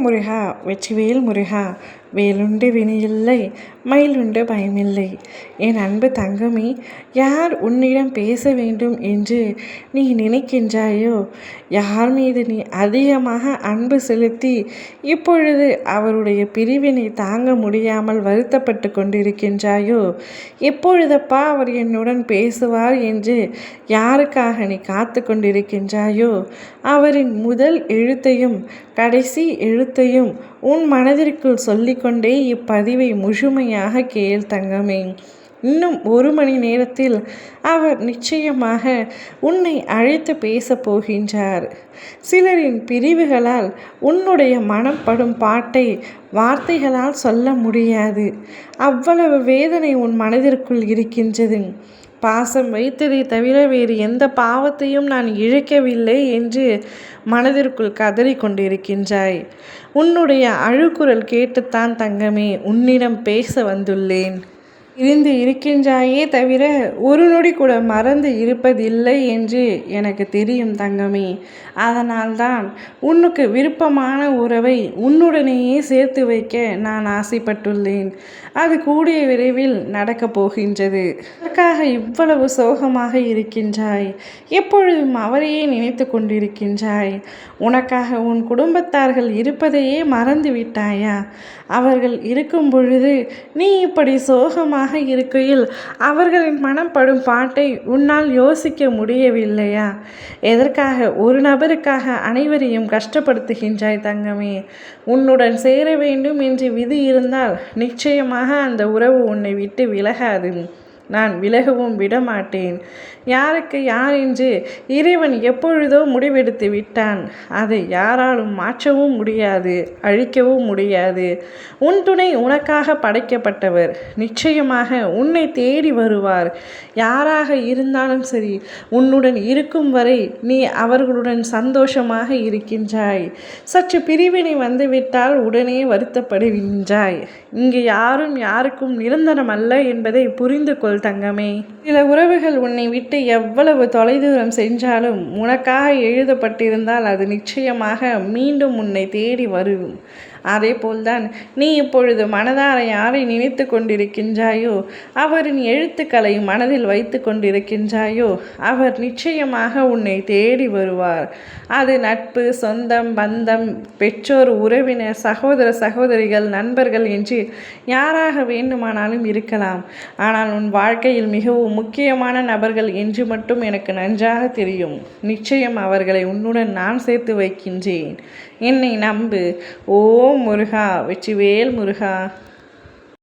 முருகா வெற்றிவேல் முருகா வேலுண்டு வினையில்லை மயிலுண்டு பயமில்லை. என் அன்பு தங்கமே, யார் உன்னிடம் பேச வேண்டும் என்று நீ நினைக்கின்றாயோ, யார் மீது நீ அதிகமாக அன்பு செலுத்தி இப்பொழுது அவருடைய பிரிவினை தாங்க முடியாமல் வருத்தப்பட்டு கொண்டிருக்கின்றாயோ, எப்பொழுதப்பா அவர் என்னுடன் பேசுவார் என்று யாருக்காக நீ காத்து கொண்டிருக்கின்றாயோ, அவரின் முதல் எழுத்தையும் கடைசி எழுத்தையும் உன் மனதிற்குள் சொல்லிக்கொண்டே இப்பதிவை முழுமையாக கேள் தங்கமே. இன்னும் 1 மணி நேரத்தில் அவர் நிச்சயமாக உன்னை அழைத்து பேசப் போகின்றார். சிலரின் பிரிவுகளால் உன்னுடைய மனம் படும் பாட்டை வார்த்தைகளால் சொல்ல முடியாது. அவ்வளவு வேதனை உன் மனதிற்குள் இருக்கின்றது. பாசம் வைத்ததை தவிர வேறு எந்த பாவத்தையும் நான் இழைக்கவில்லை என்று மனதிற்குள் கதறி கொண்டிருக்கின்றாய். உன்னுடைய அழுகுரல் கேட்டுத்தான் தங்கமே உன்னிடம் பேச வந்துள்ளேன். இருந்து இருக்கின்றாயே தவிர ஒரு நொடி கூட மறந்து இருப்பதில்லை என்று எனக்கு தெரியும் தங்கமே. அதனால்தான் உனக்கு விருப்பமான உறவை உன்னுடனேயே சேர்த்து வைக்க நான் ஆசைப்பட்டுள்ளேன். அது கூடிய விரைவில் நடக்கப் போகின்றது. அதற்காக இவ்வளவு சோகமாக இருக்கின்றாய். எப்பொழுதும் அவரையே நினைத்து கொண்டிருக்கின்றாய். உனக்காக உன் குடும்பத்தார்கள் இருப்பதையே மறந்து விட்டாயா? அவர்கள் இருக்கும் பொழுது நீ இப்படி சோகமாக இருக்கையில் அவர்களின் மனம் படும் பாட்டை உன்னால் யோசிக்க முடியவில்லையா? எதற்காக ஒரு நபருக்காக அனைவரையும் கஷ்டப்படுத்துகின்றாய் தங்கமே? உன்னுடன் சேர வேண்டும் என்று விதி இருந்தால் நிச்சயமாக அந்த உறவு உன்னை விட்டு விலகாது. நான் விலகவும் விடமாட்டேன். யாருக்கு யார் என்று இறைவன் எப்பொழுதோ முடிவெடுத்து விட்டான். அதை யாராலும் மாற்றவும் முடியாது, அழிக்கவும் முடியாது. உன் துணை உனக்காக படைக்கப்பட்டவர். நிச்சயமாக உன்னை தேடி வருவார். யாராக இருந்தாலும் சரி, உன்னுடன் இருக்கும் வரை நீ அவர்களுடன் சந்தோஷமாக இருக்கின்றாய். சற்று பிரிவினை வந்துவிட்டால் உடனே வருத்தப்படுகின்றாய். இங்கு யாரும் யாருக்கும் நிரந்தரம் அல்ல என்பதை புரிந்து கொள் தங்கமே. சில உறவுகள் உன்னை விட்டு எவ்வளவு தொலைதூரம் சென்றாலும் உனக்காக எழுதப்பட்டிருந்தால் அது நிச்சயமாக மீண்டும் உன்னை தேடி வரும். அதே போல்தான் நீ இப்பொழுது மனதார யாரை நினைத்து கொண்டிருக்கின்றாயோ, அவரின் எழுத்துக்களை மனதில் வைத்து கொண்டிருக்கின்றாயோ, அவர் நிச்சயமாக உன்னை தேடி வருவார். அது நட்பு, சொந்தம், பந்தம், பெற்றோர், உறவினர், சகோதர சகோதரிகள், நண்பர்கள் என்று யாராக வேண்டுமானாலும் இருக்கலாம். ஆனால் உன் வாழ்க்கையில் மிகவும் முக்கியமான நபர்கள் என்று மட்டும் எனக்கு நன்றாக தெரியும். நிச்சயம் அவர்களை உன்னுடன் நான் சேர்த்து வைக்கின்றேன். என்னை நம்பு. ஓம் முருகா வெற்றிவேல் முருகா.